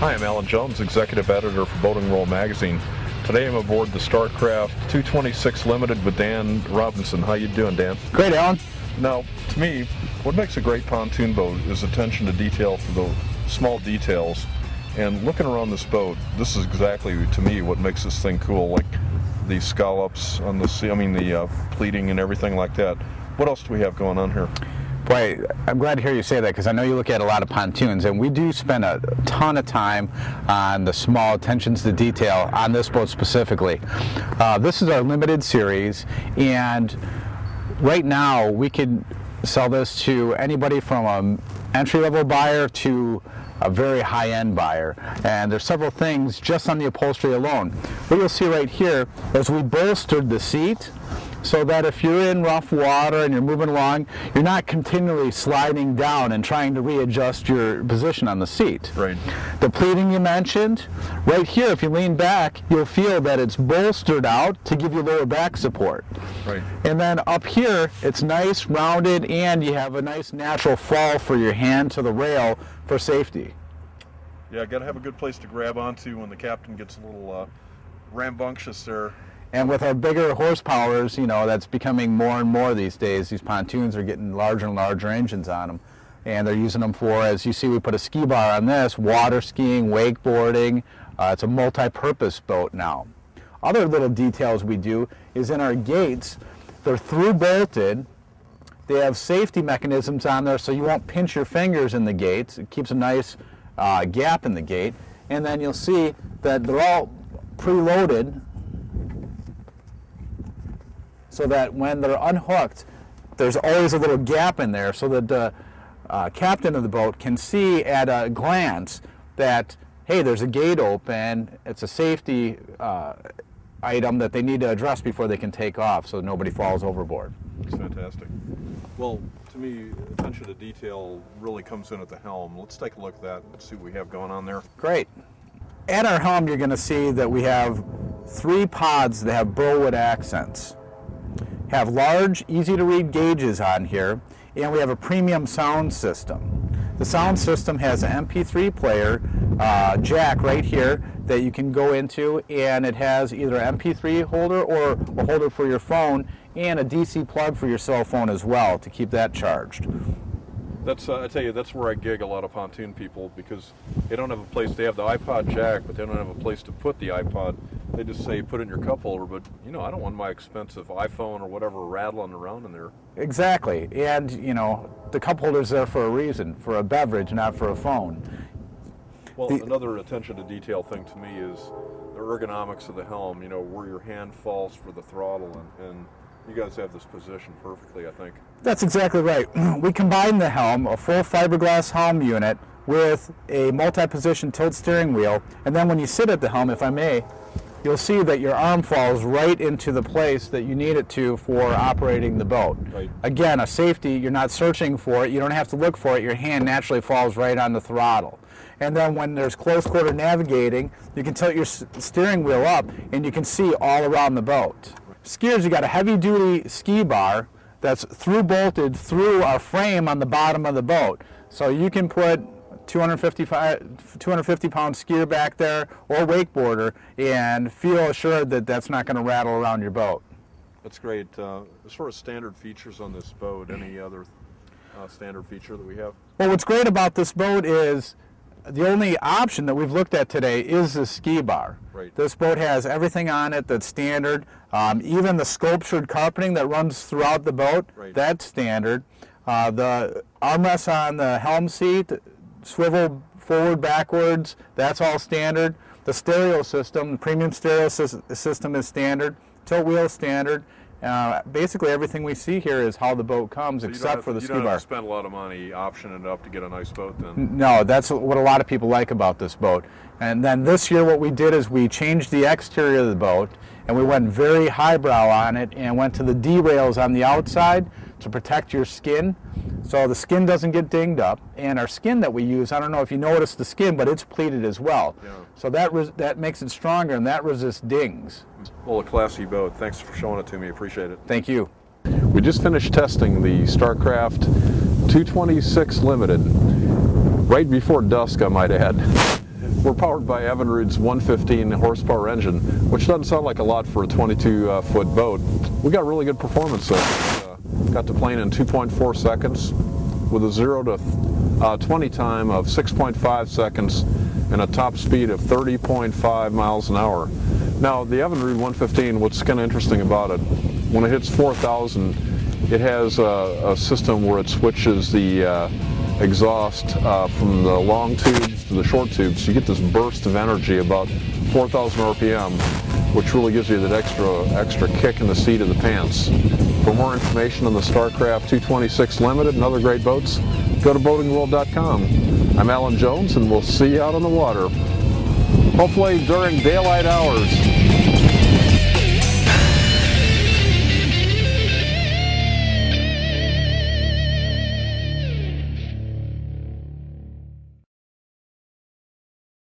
Hi, I'm Alan Jones, Executive Editor for Boating World Magazine. Today I'm aboard the Starcraft 226 Limited with Dan Robinson. How you doing, Dan? Great, Alan. Now, to me, what makes a great pontoon boat is attention to detail for the small details. And looking around this boat, this is exactly, to me, what makes this thing cool. Like the scallops on the sea, the pleating and everything like that. What else do we have going on here? Boy, I'm glad to hear you say that because I know you look at a lot of pontoons, and we do spend a ton of time on the small attentions to detail on this boat specifically. This is our limited series, and right now we can sell this to anybody from an entry-level buyer to a very high-end buyer, and there's several things just on the upholstery alone. What you'll see right here is we bolstered the seat so that if you're in rough water and you're moving along, you're not continually sliding down and trying to readjust your position on the seat. Right. The pleating you mentioned, right here, if you lean back, you'll feel that it's bolstered out to give you lower back support. Right. And then up here, it's nice, rounded, and you have a nice natural fall for your hand to the rail for safety. Yeah, got to have a good place to grab onto when the captain gets a little rambunctious there. And with our bigger horsepowers, you know, that's becoming more and more these days. These pontoons are getting larger and larger engines on them. And they're using them for, as you see, we put a ski bar on this, water skiing, wakeboarding. It's a multi-purpose boat now. Other little details we do is in our gates, they're through bolted. They have safety mechanisms on there so you won't pinch your fingers in the gates. It keeps a nice gap in the gate. And then you'll see that they're all preloaded, so that when they're unhooked, there's always a little gap in there so that the captain of the boat can see at a glance that, hey, there's a gate open. It's a safety item that they need to address before they can take off so nobody falls overboard. That's fantastic. Well, to me, attention to detail really comes in at the helm. Let's take a look at that and see what we have going on there. Great. At our helm, you're going to see that we have 3 pods that have burlwood accents. Have large, easy-to-read gauges on here, and we have a premium sound system. The sound system has an MP3 player jack right here that you can go into, and it has either an MP3 holder or a holder for your phone and a DC plug for your cell phone as well to keep that charged. That's I tell you, that's where I gig a lot of pontoon people because they don't have a place. They have the iPod jack, but they don't have a place to put the iPod. They just say put it in your cup holder, but you know, I don't want my expensive iPhone or whatever rattling around in there. Exactly, and you know, the cup holder's there for a reason, for a beverage, not for a phone. Well, another attention to detail thing to me is the ergonomics of the helm. You know, where your hand falls for the throttle, and you guys have this position perfectly, I think. That's exactly right. We combine the helm, a full fiberglass helm unit, with a multi-position tilt steering wheel, and then when you sit at the helm, if I may, you'll see that your arm falls right into the place that you need it to for operating the boat. Right. Again, a safety, you're not searching for it, you don't have to look for it, your hand naturally falls right on the throttle. And then when there's close quarter navigating, you can tilt your steering wheel up and you can see all around the boat. Skiers, you got a heavy-duty ski bar that's through bolted through our frame on the bottom of the boat. So you can put 250 pound skier back there or wakeboarder and feel assured that that's not going to rattle around your boat. That's great. As far as standard features on this boat, any other standard feature that we have? Well, what's great about this boat is the only option that we've looked at today is the ski bar. Right. This boat has everything on it that's standard. Even the sculptured carpeting that runs throughout the boat, right, that's standard. The armrests on the helm seat, swivel forward, backwards, that's all standard. The stereo system, the premium stereo system is standard. Tilt wheel is standard. Basically everything we see here is how the boat comes, so except for the ski bar. You don't have to spend a lot of money optioning it up to get a nice boat then? No, that's what a lot of people like about this boat. And then this year what we did is we changed the exterior of the boat and we went very highbrow on it and went to the D-rails on the outside to protect your skin so the skin doesn't get dinged up. And our skin that we use, I don't know if you noticed the skin, but it's pleated as well. Yeah. So that makes it stronger and that resists dings. Well, a classy boat. Thanks for showing it to me. Appreciate it. Thank you. We just finished testing the Starcraft 226 Limited. Right before dusk, I might add. We're powered by Evinrude's 115 horsepower engine, which doesn't sound like a lot for a 22-foot boat. We got really good performance though. Got the plane in 2.4 seconds with a 0 to 20 time of 6.5 seconds and a top speed of 30.5 miles an hour. Now, the Evinrude 115, what's kind of interesting about it, when it hits 4,000, it has a system where it switches the exhaust from the long tubes to the short tubes. So you get this burst of energy about 4,000 RPM, which really gives you that extra kick in the seat of the pants. For more information on the Starcraft 226 Limited and other great boats, go to boatingworld.com. I'm Alan Jones, and we'll see you out on the water, hopefully during daylight hours.